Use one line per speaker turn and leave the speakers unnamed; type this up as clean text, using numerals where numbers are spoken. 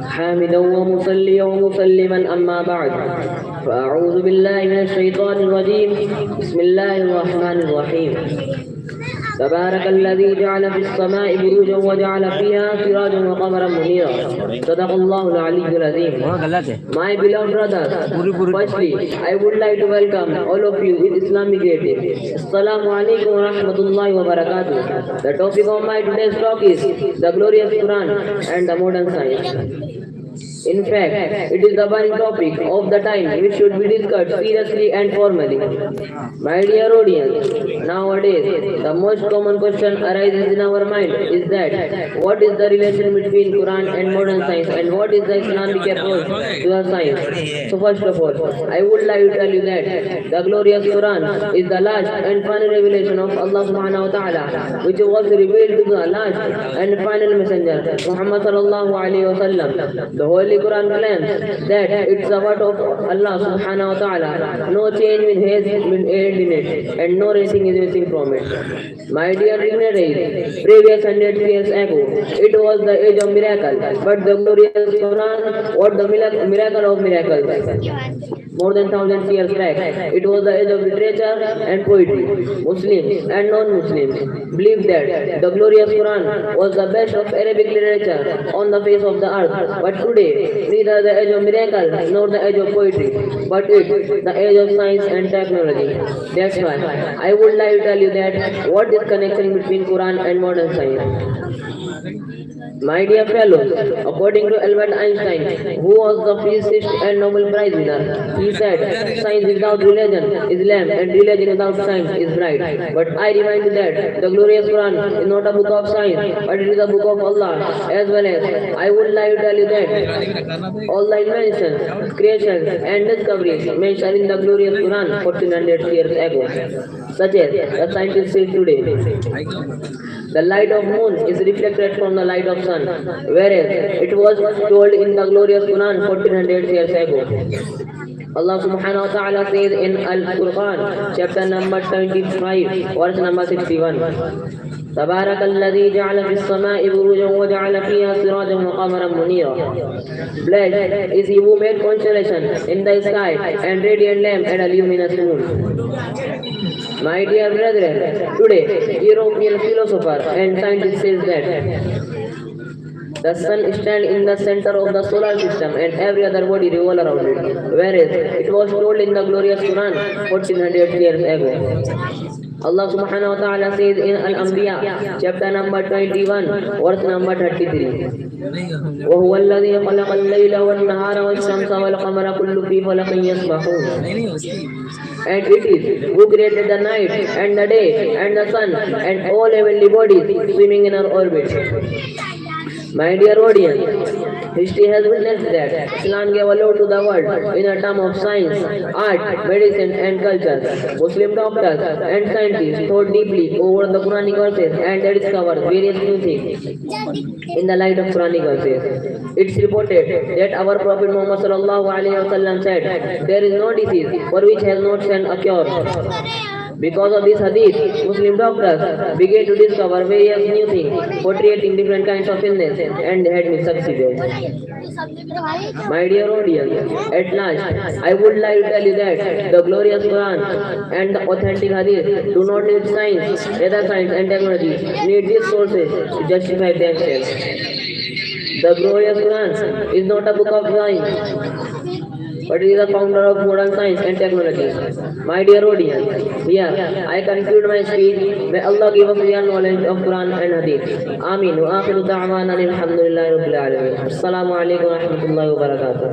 حامدا ومصليا ومسلما أما بعد، فأعوذ بالله من الشيطان الرجيم. بسم الله الرحمن الرحيم. تبارك الذي جعل في السماء بروجا وجعل فيها سراجا وقمرا منيرا. صدق الله العلي العظيم. My beloved brothers, firstly, I would like to welcome all of you with Islamic greeting. Assalamu alaikum wa rahmatullahi wa barakatuh. The topic of my today's talk is the glorious Quran and the modern science. In fact, it is the burning topic of the time which should be discussed seriously and formally. My dear audience, nowadays the most common question arises in our mind is that what is the relation between Quran and modern science, and what is the Islamic approach to the science? So first of all, I would like to tell you that the glorious Quran is the last and final revelation of Allah subhanahu wa ta'ala, which was revealed to the last and final messenger, Muhammad sallallahu alayhi wa sallam. The Holy Quran claims that it's the word of Allah subhanahu wa ta'ala. No change has been added in it, and no rating is missing from it. My dear dignitaries, previous 100 years ago, it was the age of miracle, but the glorious Quran was the miracle of miracles. More than 1,000 years back, it was the age of literature and poetry. Muslims and non-Muslims believed that the glorious Quran was the best of Arabic literature on the face of the earth. But today, neither the age of miracle nor the age of poetry, but it's the age of science and technology. That's why I would like to tell you that what is connection between Quran and modern science. My dear fellows, according to Albert Einstein, who was the physicist and Nobel Prize winner, he said, science without religion is lamp and religion without science is bright. But I remind you that the glorious Quran is not a book of science, but it is a book of Allah. As well as, I would like to tell you that all the inventions, creations and discoveries mentioned in the glorious Quran 1400 years ago, such as the scientists say today. The light of moon is reflected from the light of sun, whereas it was told in the glorious Quran 1400 years ago. Allah subhanahu wa ta'ala says in Al-Quran, chapter number 25, verse number 61. تبارك الذي جعل في السماء بروجا وجعل فيها سراجا وقمرا منيرا. Blessed is he who made constellation in the sky and radiant lamp and a luminous moon. My dear brethren, today European philosopher and scientist says that the sun stands in the center of the solar system and every other body revolves around it, whereas it was told in the glorious Quran 1400 years ago. Allah subhanahu wa ta'ala says in Al-Anbiya, chapter number 21, verse number 33. وهو الذي خلق الليل والنهار والشمس والقمر كل في فلك يسبحون. And it is who created the night and the day and the sun and all heavenly bodies swimming in our orbit. My dear audience, history has witnessed that Islam gave a lot to the world in a term of science, art, medicine and culture. Muslim doctors and scientists thought deeply over the Quranic verses and they discovered various new things in the light of Quranic verses. It's reported that our Prophet Muhammad sallallahu alaihi wasallam said, there is no disease for which has not sent a cure. Because of this hadith, Muslim doctors began to discover various new things for treating different kinds of illness and they had been succeeded. My dear audience, at last, I would like to tell you that the glorious Quran and the authentic hadith do not need science, rather science and technology need these sources to justify themselves. The glorious Quran is not a book of science, but it is the founder of modern science and technology. My dear audience, here I conclude my speech. May Allah give us real knowledge of Quran and Hadith. Ameen. Wa akhiru da'wana alhamdulillahi rabbil alamin. Assalamu alaikum wa rahmatullahi wa barakatuh.